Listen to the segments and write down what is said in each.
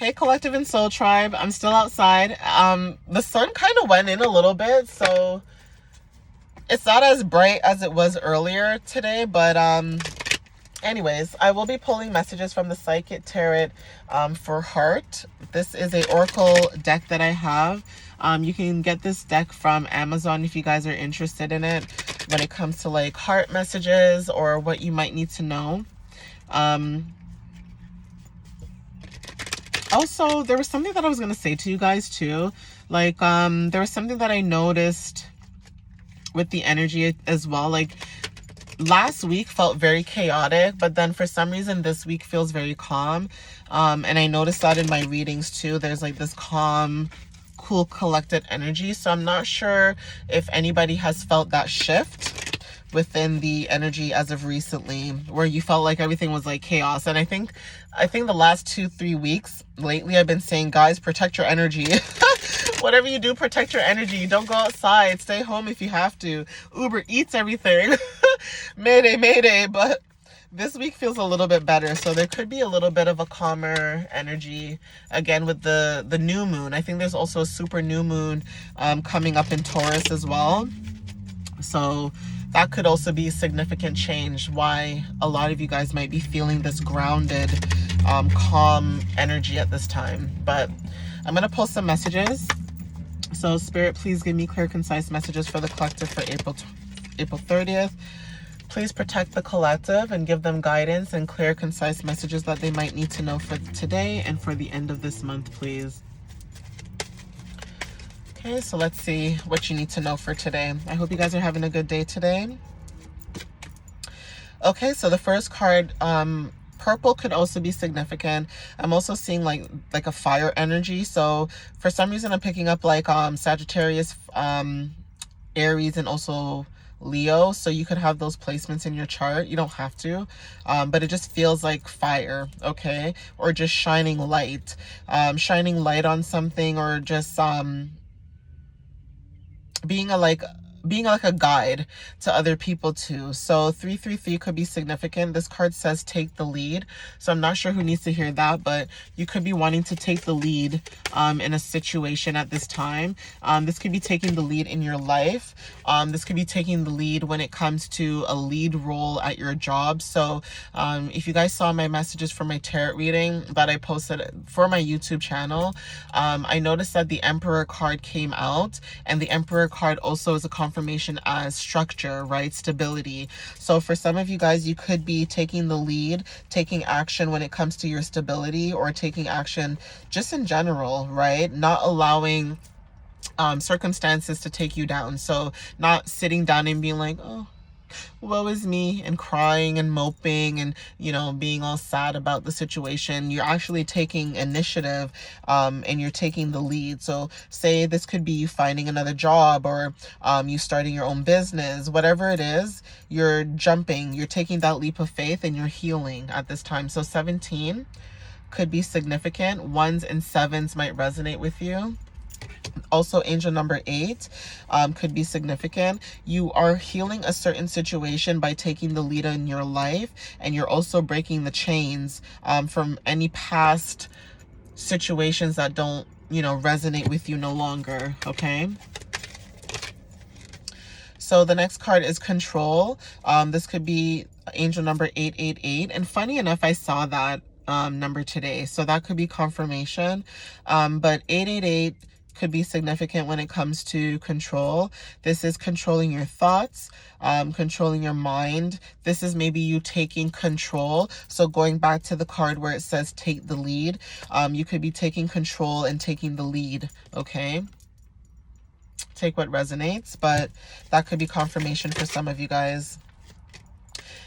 Hey, Collective and Soul Tribe. I'm still outside. The sun kind of went in a little bit, so it's not as bright as it was earlier today, but anyways, I will be pulling messages from the Psychic Tarot for Heart. This is a Oracle deck that I have. You can get this deck from Amazon if you guys are interested in it when it comes to like heart messages or what you might need to know. Also, there was something that I was going to say to you guys too. Like, there was something that I noticed with the energy as well. Like, last week felt very chaotic, but then for some reason this week feels very calm. And I noticed that in my readings too. There's like this calm, cool, collected energy. So I'm not sure if anybody has felt that shift within the energy as of recently, where you felt like everything was like chaos. And I think the last 2-3 weeks lately I've been saying, guys, protect your energy. Whatever you do, protect your energy. Don't go outside. Stay home if you have to. Uber Eats everything. Mayday, mayday. But this week feels a little bit better, so there could be a little bit of a calmer energy again with the new moon. I think there's also a super new moon coming up in Taurus as well, so that could also be a significant change, why a lot of you guys might be feeling this grounded, calm energy at this time. But I'm going to post some messages. So Spirit, please give me clear, concise messages for the collective for April 30th. Please protect the collective and give them guidance and clear, concise messages that they might need to know for today and for the end of this month, please. Okay, so let's see what you need to know for today. I hope you guys are having a good day today. Okay, so the first card, purple could also be significant. I'm also seeing like a fire energy. So for some reason I'm picking up like Sagittarius, Aries, and also Leo. So you could have those placements in your chart. You don't have to, but it just feels like fire, okay? Or just shining light on something, or just being like a guide to other people too. So 333 could be significant. This card says take the lead. So I'm not sure who needs to hear that, but you could be wanting to take the lead in a situation at this time. This could be taking the lead in your life. This could be taking the lead when it comes to a lead role at your job. So if you guys saw my messages for my tarot reading that I posted for my YouTube channel, I noticed that the Emperor card came out, and the Emperor card also is a confirmation as structure, right? Stability. So for some of you guys, you could be taking the lead, taking action when it comes to your stability, or taking action just in general, right? Not allowing circumstances to take you down. So not sitting down and being like, oh, woe is me, and crying and moping and, being all sad about the situation. You're actually taking initiative, and you're taking the lead. So say this could be you finding another job, or you starting your own business, whatever it is, you're taking that leap of faith, and you're healing at this time. So 17 could be significant. 1s and 7s might resonate with you. Also, angel number 8 could be significant. You are healing a certain situation by taking the lead in your life, and you're also breaking the chains from any past situations that don't, resonate with you no longer, okay? So the next card is control. This could be angel number 888. And funny enough, I saw that number today. So that could be confirmation. But 888 could be significant when it comes to control. This is controlling your thoughts, controlling your mind. This is maybe you taking control. So going back to the card where it says take the lead, you could be taking control and taking the lead, okay? Take what resonates, but that could be confirmation for some of you guys.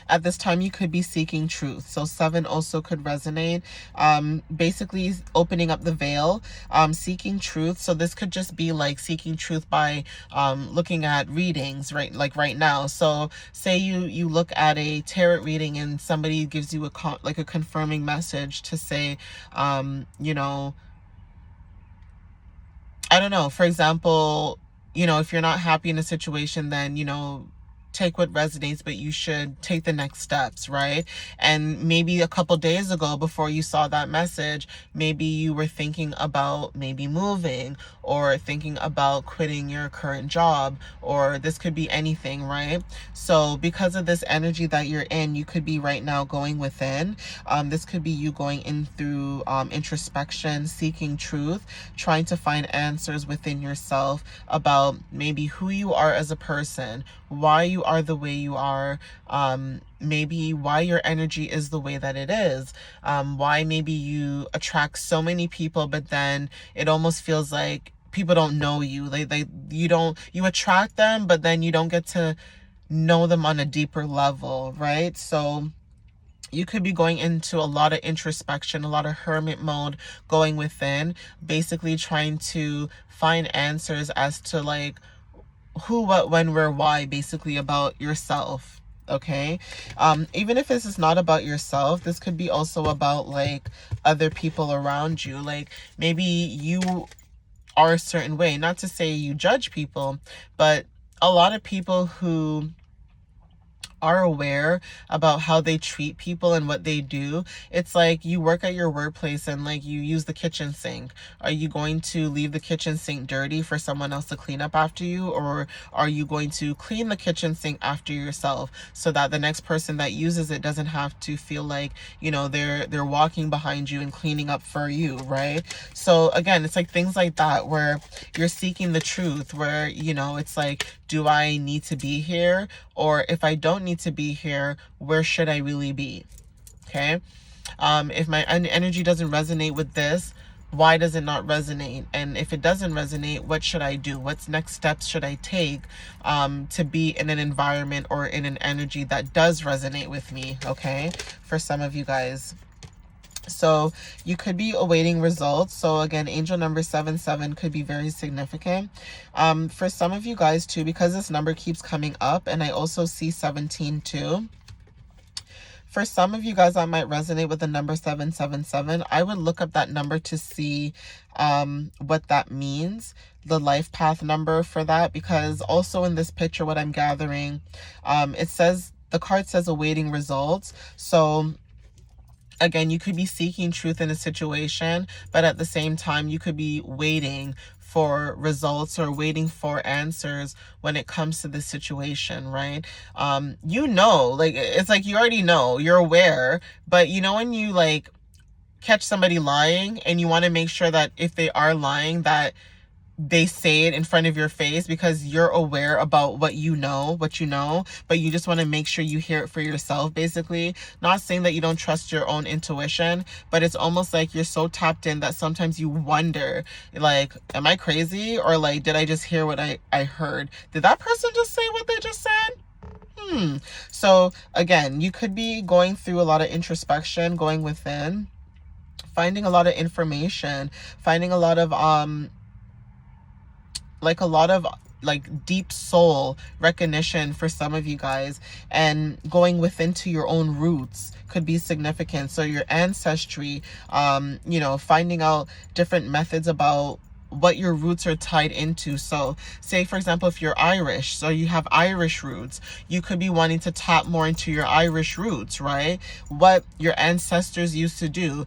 At this time, you could be seeking truth. So 7 also could resonate. Basically opening up the veil, seeking truth. So this could just be like seeking truth by looking at readings, right? Like right now. So say you look at a tarot reading and somebody gives you a confirming message to say, I don't know, for example, if you're not happy in a situation, then, take what resonates, but you should take the next steps, right? And maybe a couple days ago, before you saw that message, maybe you were thinking about maybe moving, or thinking about quitting your current job, or this could be anything, right? So because of this energy that you're in, you could be right now going within. This could be you going in through introspection, seeking truth, trying to find answers within yourself about maybe who you are as a person, why you are the way you are, maybe why your energy is the way that it is, why maybe you attract so many people, but then it almost feels like people don't know you. You attract them, but then you don't get to know them on a deeper level, right? So you could be going into a lot of introspection, a lot of hermit mode, going within, basically trying to find answers as to like who, what, when, where, why, basically about yourself. Okay. Even if this is not about yourself, this could be also about like other people around you. Like maybe you are a certain way, not to say you judge people, but a lot of people who are aware about how they treat people and what they do. It's like you work at your workplace and like you use the kitchen sink. Are you going to leave the kitchen sink dirty for someone else to clean up after you? Or are you going to clean the kitchen sink after yourself so that the next person that uses it doesn't have to feel like, you know, they're walking behind you and cleaning up for you, right? So again, it's like things like that where you're seeking the truth, where, you know, it's like, do I need to be here? Or if I don't need to be here, where should I really be? Okay. If my energy doesn't resonate with this, why does it not resonate? And if it doesn't resonate, what should I do? What's next steps should I take to be in an environment or in an energy that does resonate with me? Okay. For some of you guys. So you could be awaiting results. So again, angel number 77 could be very significant. For some of you guys too, because this number keeps coming up, and I also see 17 too. For some of you guys that might resonate with the number 777, I would look up that number to see what that means, the life path number for that, because also in this picture, what I'm gathering, it says, the card says awaiting results. So again, you could be seeking truth in a situation, but at the same time, you could be waiting for results or waiting for answers when it comes to this situation, right? You know, like, it's like you already know, you're aware, but you know when you like catch somebody lying and you want to make sure that if they are lying, that they say it in front of your face because you're aware about what you know, but you just want to make sure you hear it for yourself, basically. Not saying that you don't trust your own intuition, but it's almost like you're so tapped in that sometimes you wonder, like, am I crazy? Or like, did I just hear what I heard? Did that person just say what they just said? So again, you could be going through a lot of introspection, going within, finding a lot of information, finding a lot of deep soul recognition for some of you guys, and going within to your own roots could be significant. So your ancestry, you know, finding out different methods about what your roots are tied into. So say, for example, if you're Irish, so you have Irish roots, you could be wanting to tap more into your Irish roots, right? What your ancestors used to do.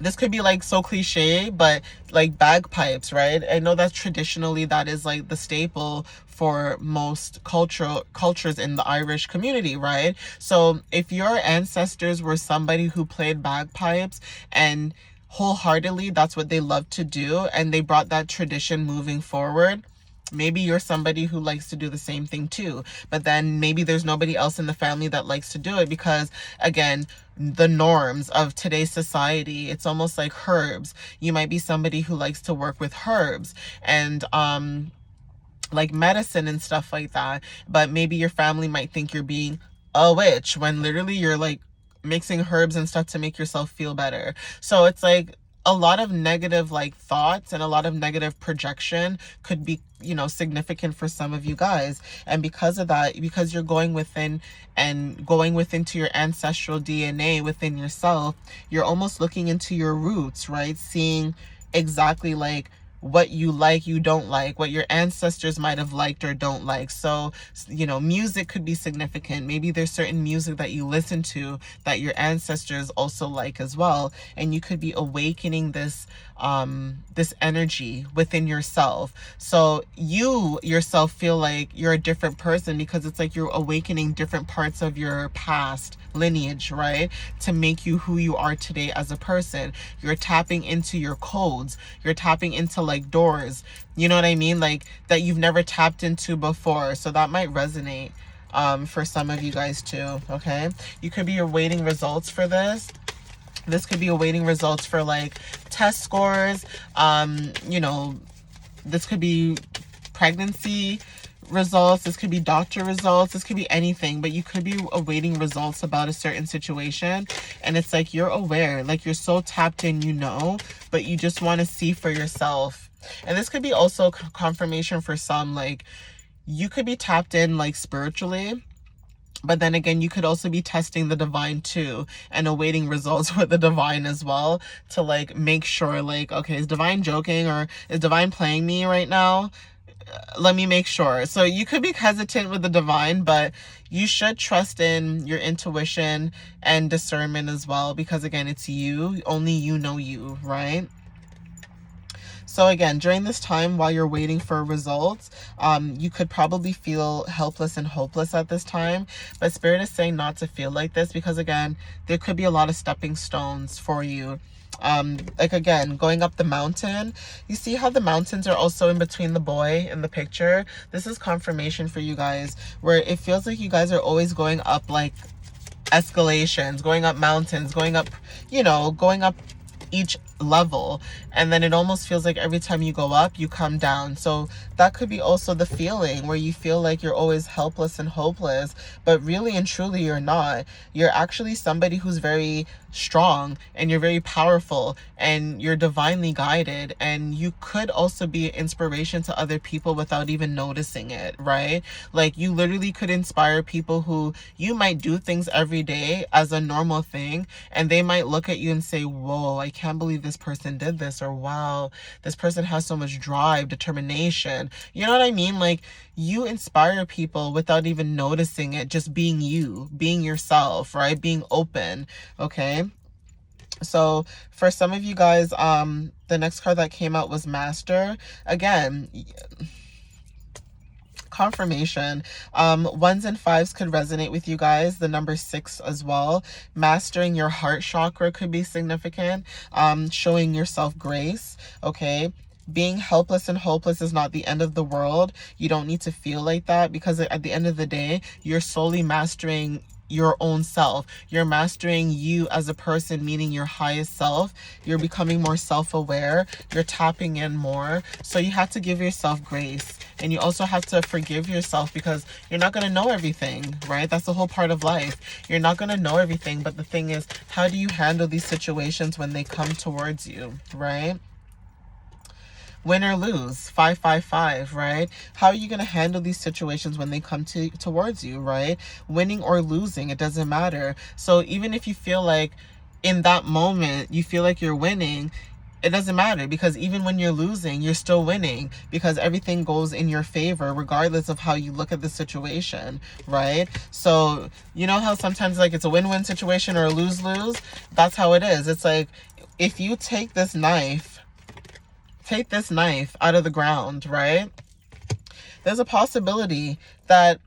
This could be like so cliche, but like bagpipes, right? I know that traditionally that is like the staple for most cultures in the Irish community, right? So if your ancestors were somebody who played bagpipes and wholeheartedly that's what they loved to do, and they brought that tradition moving forward, maybe you're somebody who likes to do the same thing too, but then maybe there's nobody else in the family that likes to do it because, again, the norms of today's society, it's almost like herbs. You might be somebody who likes to work with herbs and like medicine and stuff like that, but maybe your family might think you're being a witch when literally you're like mixing herbs and stuff to make yourself feel better. So it's like a lot of negative like thoughts and a lot of negative projection could be, you know, significant for some of you guys. And because of that, because you're going within and going within to your ancestral DNA within yourself, you're almost looking into your roots, right? Seeing exactly like what you like, you don't like, what your ancestors might have liked or don't like. So, you know, music could be significant. Maybe there's certain music that you listen to that your ancestors also like as well. And you could be awakening this energy within yourself. So you yourself feel like you're a different person because it's like you're awakening different parts of your past lineage, right? To make you who you are today as a person. You're tapping into your codes. You're tapping into like doors, you know what I mean? Like that you've never tapped into before. So that might resonate for some of you guys too, okay? You could be awaiting results for this. This could be awaiting results for like test scores. You know, this could be pregnancy results. This could be doctor results. This could be anything, but you could be awaiting results about a certain situation. And it's like you're aware, like you're so tapped in, you know, but you just want to see for yourself. And this could be also confirmation for some, like you could be tapped in like spiritually. But then again, you could also be testing the divine too and awaiting results with the divine as well to like make sure like, okay, is divine joking or is divine playing me right now? Let me make sure. So you could be hesitant with the divine, but you should trust in your intuition and discernment as well, because again, it's you, only you know you, right? So again, during this time while you're waiting for results, you could probably feel helpless and hopeless at this time. But Spirit is saying not to feel like this because again, there could be a lot of stepping stones for you. Like again, going up the mountain, you see how the mountains are also in between the boy in the picture? This is confirmation for you guys where it feels like you guys are always going up like escalations, going up mountains, going up, you know, going up each level, and then it almost feels like every time you go up you come down. So that could be also the feeling where you feel like you're always helpless and hopeless, but really and truly you're not. You're actually somebody who's very strong and you're very powerful and you're divinely guided, and you could also be an inspiration to other people without even noticing it, right? Like you literally could inspire people who you might do things every day as a normal thing, and they might look at you and say, whoa, I can't believe this person did this, or wow, this person has so much drive, determination. You know what I mean? Like you inspire people without even noticing it, just being you, being yourself, right? Being open, okay? So for some of you guys, the next card that came out was Master. Again, confirmation. Ones and fives could resonate with you guys. The number 6 as well. Mastering your heart chakra could be significant. Showing yourself grace. Okay. Being helpless and hopeless is not the end of the world. You don't need to feel like that, because at the end of the day, you're solely mastering your own self. You're mastering you as a person, meaning your highest self. You're becoming more self-aware. You're tapping in more. So you have to give yourself grace. And you also have to forgive yourself, because you're not going to know everything, right? That's the whole part of life. You're not going to know everything. But the thing is, how do you handle these situations when they come towards you, right? Win or lose, 555, right? How are you going to handle these situations when they come towards you, right? Winning or losing, it doesn't matter. So even if you feel like in that moment you feel like you're winning, it doesn't matter, because even when you're losing, you're still winning, because everything goes in your favor regardless of how you look at the situation, right? So you know how sometimes like it's a win-win situation or a lose-lose? That's how it is. It's like if you take this knife out of the ground, right? There's a possibility that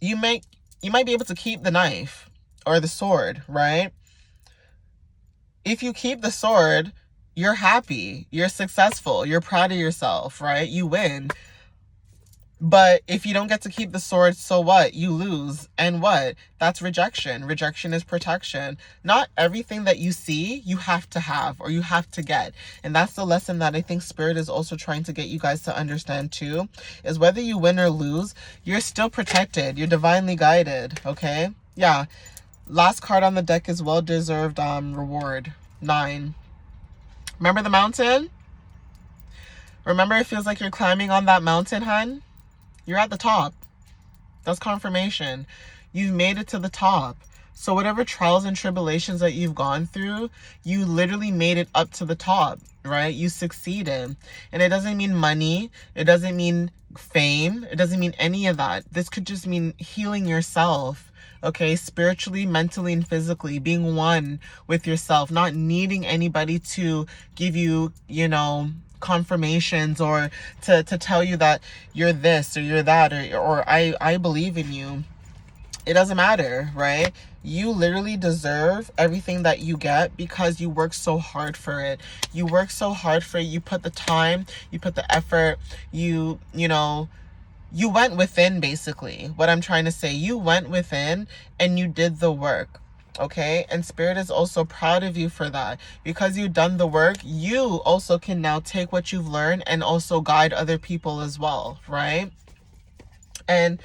you might be able to keep the knife or the sword, right? If you keep the sword, you're happy, you're successful, you're proud of yourself, right? You win. But if you don't get to keep the sword, so what? You lose. And what? That's rejection. Rejection is protection. Not everything that you see, you have to have or you have to get. And that's the lesson that I think Spirit is also trying to get you guys to understand too, is whether you win or lose, you're still protected. You're divinely guided, okay? Yeah. Last card on the deck is well-deserved reward. 9. Remember the mountain? Remember it feels like you're climbing on that mountain, hun? You're at the top. That's confirmation. You've made it to the top. So whatever trials and tribulations that you've gone through, you literally made it up to the top. right? You succeeded. And it doesn't mean money. It doesn't mean fame. It doesn't mean any of that. This could just mean healing yourself, okay? Spiritually, mentally, and physically, being one with yourself, not needing anybody to give you, you know, confirmations or to tell you that you're this or you're that, or I believe in you. It doesn't matter, right? You literally deserve everything that you get because you work so hard for it. You work so hard for it. You put the time, you put the effort, you know, you went within, basically. What I'm trying to say, you went within and you did the work. Okay, and Spirit is also proud of you for that. Because you've done the work, you also can now take what you've learned and also guide other people as well, right? And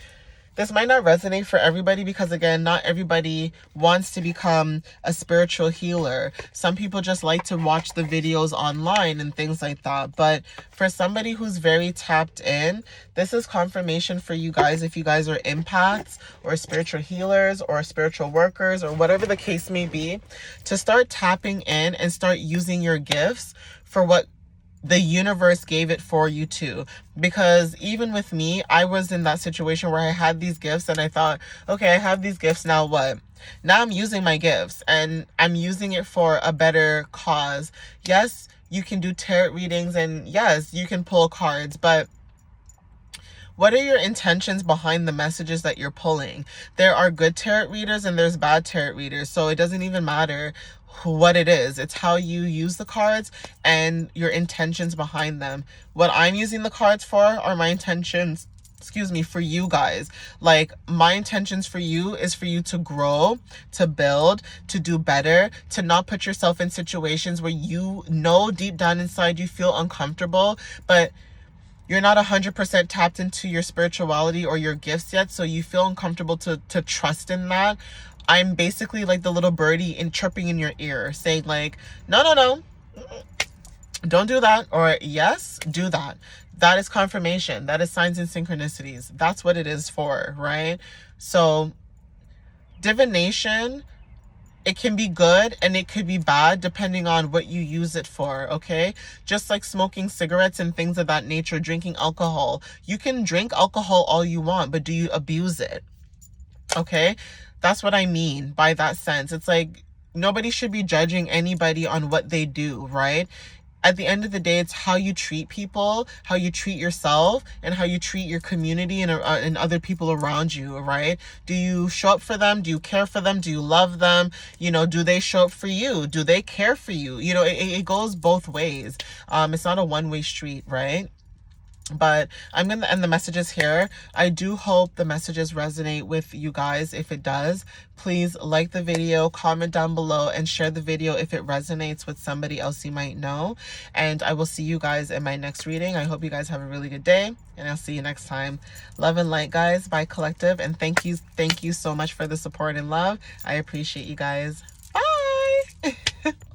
this might not resonate for everybody because, again, not everybody wants to become a spiritual healer. Some people just like to watch the videos online and things like that. But for somebody who's very tapped in, this is confirmation for you guys if you guys are empaths or spiritual healers or spiritual workers or whatever the case may be, to start tapping in and start using your gifts for what the universe gave it for you too. Because even with me, I was in that situation where I had these gifts and I thought, okay, I have these gifts, now what? Now I'm using my gifts and I'm using it for a better cause. Yes, you can do tarot readings and yes, you can pull cards, but what are your intentions behind the messages that you're pulling? There are good tarot readers and there's bad tarot readers. So it doesn't even matter what it is. It's how you use the cards and your intentions behind them. What I'm using the cards for are my intentions, for you guys. Like, my intentions for you is for you to grow, to build, to do better, to not put yourself in situations where you know deep down inside you feel uncomfortable, but you're not 100% tapped into your spirituality or your gifts yet, so you feel uncomfortable to trust in that. I'm basically like the little birdie in chirping in your ear, saying like, no, don't do that, or yes, do that. That is confirmation. That is signs and synchronicities. That's what it is for, right? So divination, it can be good and it could be bad depending on what you use it for, okay? Just like smoking cigarettes and things of that nature, drinking alcohol. You can drink alcohol all you want, but do you abuse it? Okay? That's what I mean by that sense. It's like nobody should be judging anybody on what they do, right? At the end of the day, it's how you treat people, how you treat yourself, and how you treat your community and other people around you, right? Do you show up for them? Do you care for them? Do you love them? You know, do they show up for you? Do they care for you? You know, it goes both ways. It's not a one-way street, right? But I'm going to end the messages here. I do hope the messages resonate with you guys. If it does, please like the video, comment down below, and share the video if it resonates with somebody else you might know. And I will see you guys in my next reading. I hope you guys have a really good day, and I'll see you next time. Love and light, guys. Bye, collective. And thank you so much for the support and love. I appreciate you guys. Bye.